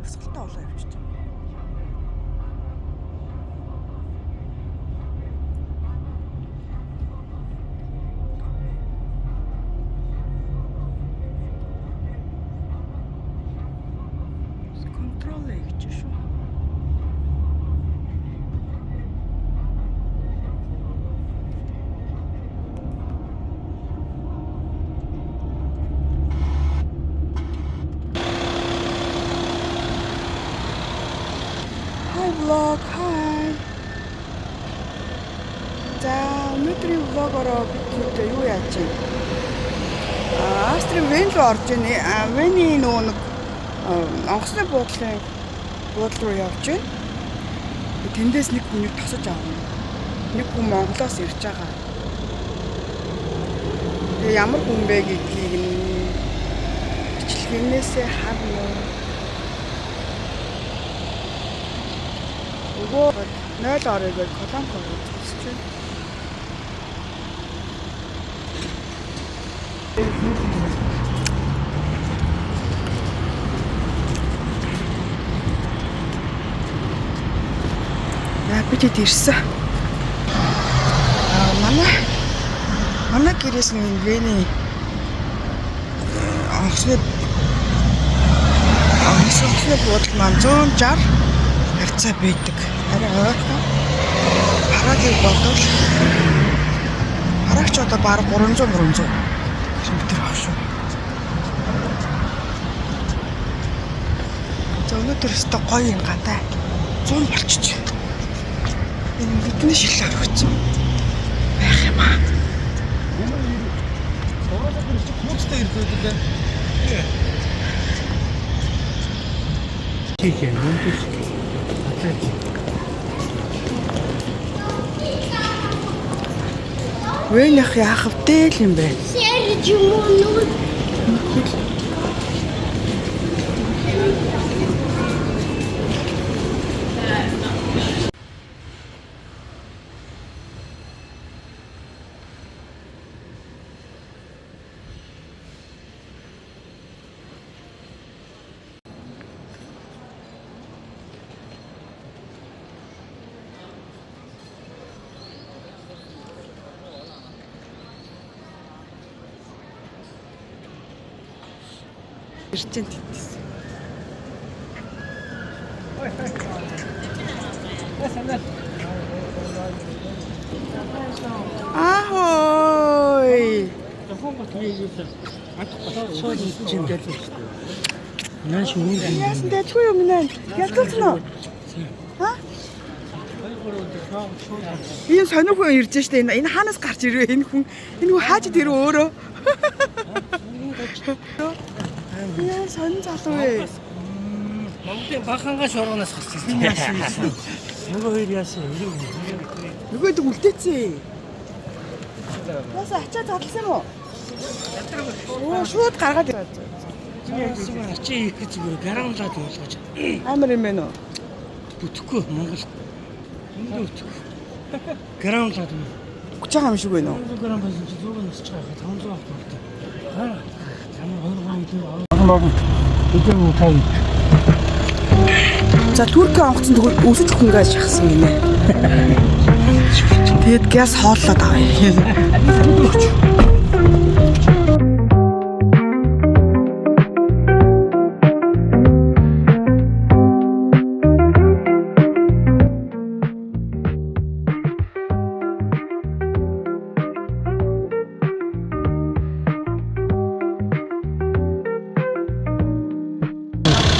Асгалтай олоо явчих. Контрол хийж шүү. Vlog, hi. За өнөөдрийн влогороо бид юу яаж вэ? Австрийн Вен руу орж байна. Вений нөгөө нэг онгоцны буудлын буудлын руу явж байна. Тэндээс нэг хүнийг тосож авна. Нэг хүн Монголоос ирж байгаа. Тэгээ ямар хүн бэ гэдгийг нь бичлэгнээсээ харна. Ого 0 оройгоор колонко үзэж байна. Бид ирсэн. Манай гэрээс нэг Вений онгоцны буудлын маань 160 харьцаа байдаг. Арай ойрхон. Парагийг бодвол парагч одоо бараг 300 км байх шүү. За өнөөдөр өстө гоё юм гадаа 100 болчих. Энэ бидний шил орчихсон байх юм аа. Хүмүүстэй ирдэг үү? Тийх юм уу? Венах яах вэ юм бэ? Ирчэн тэтсэн. Ахой. Яасан дэжгүй юм нэ? Ялцсан уу? Ха? Энэ сонир хүн ирж штэ энэ хаанаас гарч ирвэ энэ хүн хааж тэр өөрөө. Яа сонир залуу ээ. Монголын бахангаш орооноос гарсан. Нөгөө хоёр яасан юм? Нөгөөд үлдээцээ. Яса ачаа задлсан юм уу? Оо шууд гаргаад ирээ. Ачаа хийх гэж зүгээр гарамлаад болгож. Амар юм байна уу? Бүтэхгүй Монгол. Энд бүтэхгүй. Гарамлаад юм. Хүч байгаа юм шиг байна уу? 100 грамм байсан чи 100 носч байгаа 500 авах болтой. Аа. За Туркийн онгоцон тэгвэл өсөж хүнгээс шахсан юм ээ. Тэгэд газ хооллоод авъя.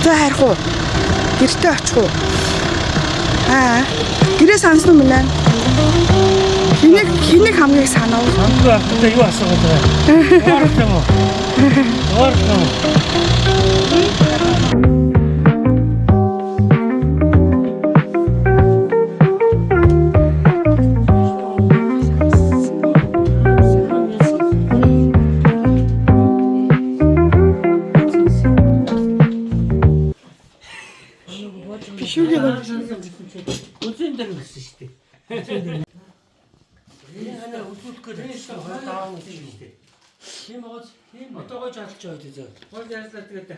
За харих уу? Гэртээ очих уу? Гэрээ сансан юм байна. Хэнийг хамгийн санав? Санав ахтай юу асуугаад байгаа. Орхон уу? Орхон. Үзэн дээр гэсэн шүү дээ. Энэ үзүүлэх гээд даав гэсэн шүү дээ. Тийм гоц. Одоо гож алж байгаа үү зөө. Гож аллаа тэгээд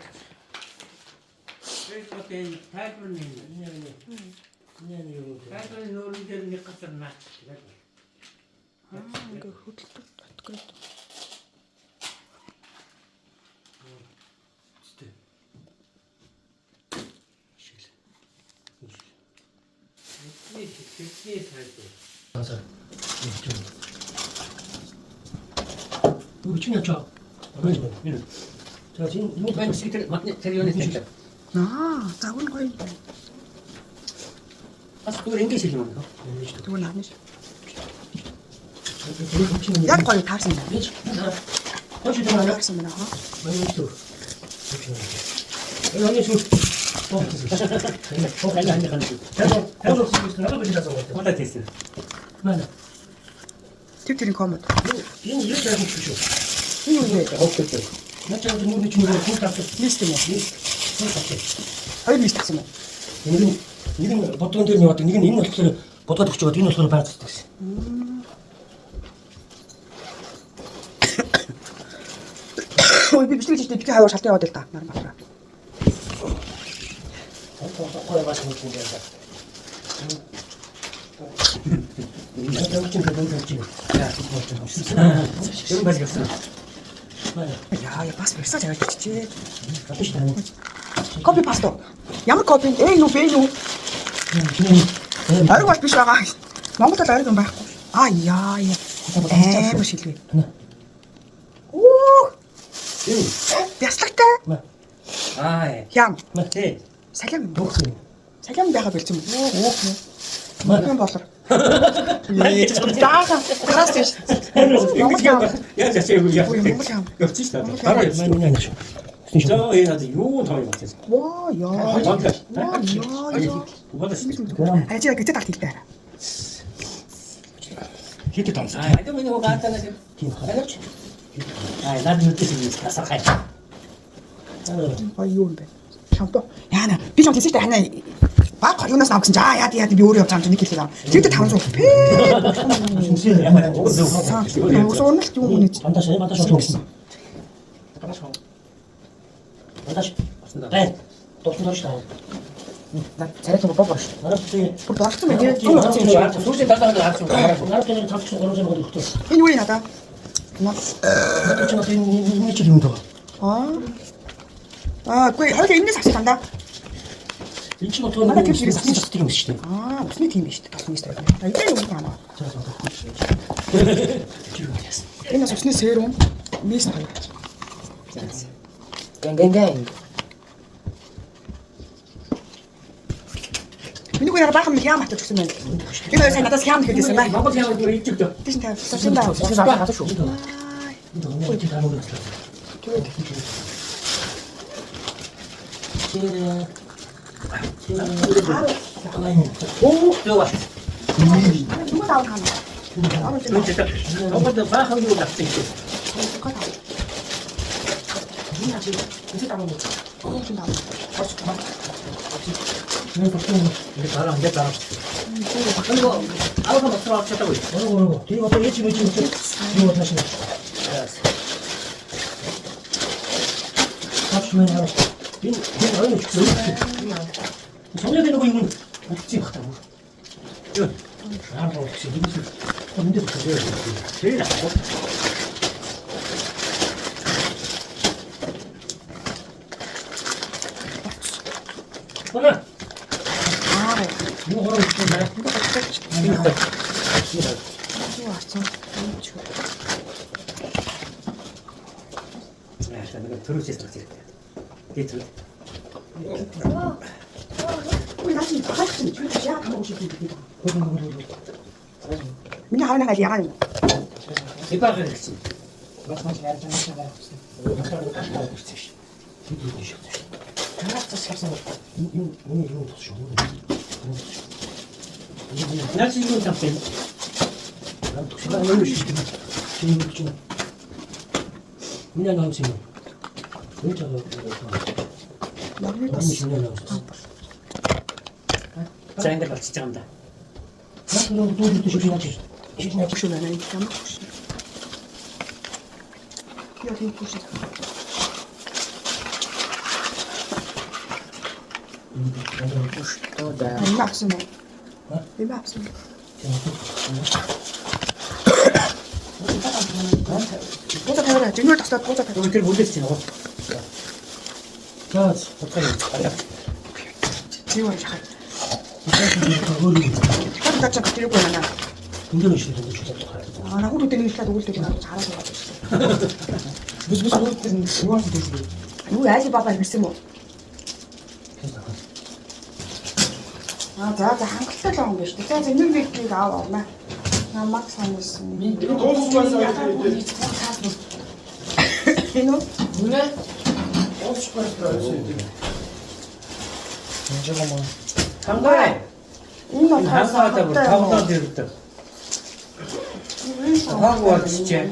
어때? 타이틀은 아니. 타이틀은 노는 데는 내 것을 나. 이거 хөдөлтөд открыто. 맞아. 이거 중요하죠. 자, 지금 이거 많이 시키들 맞네. 대리원에 진짜. Загвар гоё. бас зүгээр ингэ шилэн байна. Тэгвэл нааш. Тэр хүчин Яг гоё таарсан юм. Бич. Хойш дээр байна. Таарсан байна аа. Манай шүү. Энэ шүү. 아니. 태도 없이 나가 버리자서. 뭐다 됐어. 맞아. Тэрийн комод. Энэ юу яах вэ? Энэ юу вэ? 없겠죠. 나처럼 좀 우리 중으로 공탁도 Лист юм уу? Хоёр лист гэсэн юм. нэг нь бодгон дээр яваад нэг нь энэ болохоор бодгоод өгч байгаа. Энэ болохоор байцдаг гэсэн. Ой би бичлэг хийхдээ битгий хавар шалтгаан яваад л та. Нар батра. 거의 마시는 중이야. 내가 웃긴 거 너무 웃기네. 야, 이거 좀 이런 맛이 없어. 맞아. Яа, бас версаа 잘했지 아프시다. 아니. Кофе пасто. Ямар кофе? Юу бэ юу? Ариг бас биш байгаа. Монголд ариг юм байхгүй. Яа. Амар шилвэ. Оо. Яслагтай. 아, 예. Хям. 맞지? Салям. 녹슨. Салям байха бэлцэн. Оо. 맞아. болор. Яахан. Гараас тийш. Монгол хям. 야, 자체 우리야. Монгол хям. 옆집다. 바로 바로 많이 옆집. 많이 하죠. 저 애한테 요건 더 많이 맞았어. Воо, яа. Яа. 뭐다 싶지. 그럼 Ажиг гэж тагт хэлдэг. 히트 담사. 아, 이거 그냥 뭐가 왔다나 지금. 팀 하나치. 아, 나도 느끼지. 가서 가. Юу юм бэ? Шамто. Яана. Би ч тийштэй ханаа баг юунаас авах гэсэн. Яа би өөрөө явж байгаа юм нэг хэлээ. Тэгтээ 500. 무슨 양말 먹어. Уусуунал юу үнэ. 반다시 먹었어. 반다시. 네. 또 순서시다. 나 잘했던 거 뽑아. 알았지. 뭐 나한테 왜 이래? 좀 맞지? 솔직히 따다가 나한테 나한테는 잡수 걸어서 먹어도 좋다. Энэ юу надаа? 나도 좀 어떤 일치입니다. Үгүй хоёул энэс авчих дандаа. 일치가 더 나는 그렇게 스티링 시대. Усны тийм биш тас мистер. Энэ юу юм аа? Энэ бас усны серум мис хоёр. Гэн. Миний гоо яагаад баахан хям атаж өгсөн бэ? Энэ хоёр сайн надаас хям хийдээсэн бай. 먹고 그냥 이거 일찍도. Тийш тавь. Сошинда. 가서 쇼. 이거 너무 이렇게 다 먹었어. 오, 들어와. 누구 나온 하나? 너 진짜 너보다 막 한국으로 갔을 때. 누나 지금 이제 나온 거. 좀 나온 거. 이게 바로 안 됐다. 이거 아우가 막 들어왔다고. 어이구. 뒤에 어떤 예치 이거 다시. 잡수면 알았어. 빈 어느 죽어. 정리되는 거 이건 어떻게 하다고. 이거 알아 혹시 이것을 언제부터 그래야 돼. 제일 나고. 하나. 이거 이거 하나 있잖아. 이거 왔어. 내가 들으셨어. 이게 들. 우리 나중에 나가서 좀 주야 다 먹을 수 있겠다. 민야 하나 가지 야간. 이빠가 그렇지. 나 지금 잡대. 그냥 나오시면 진짜 자인데 막 진짜 한다. 나도 또 조심하지. 보시면 나 이렇게 한번 보시. 여기 보시자. Что, да. Ийм авсан уу? А? Ийм авсан уу? Буза тавиараа жингээр тастаад буза тавиараа. Тэр бүлээс чинь. За, бодгоо. Тийм үү шахаа. Өөр Хад гачаа тэрийг байна. өндөр шиг хэлж байгаа. Аа нахуд үдний хэлээд өгүүлдэг юм аа хараад байгаа. Бис юу юм. Юу яли баба ирсэн юм уу? За хангалттай л юм биш. За нэг векийг аав авна. Намайг сануулсан. Би Энэ үнэ Хамгаа. энэ Хамгаалаад бүр тавлаад ирдэг. Хаагүй болчихжээ.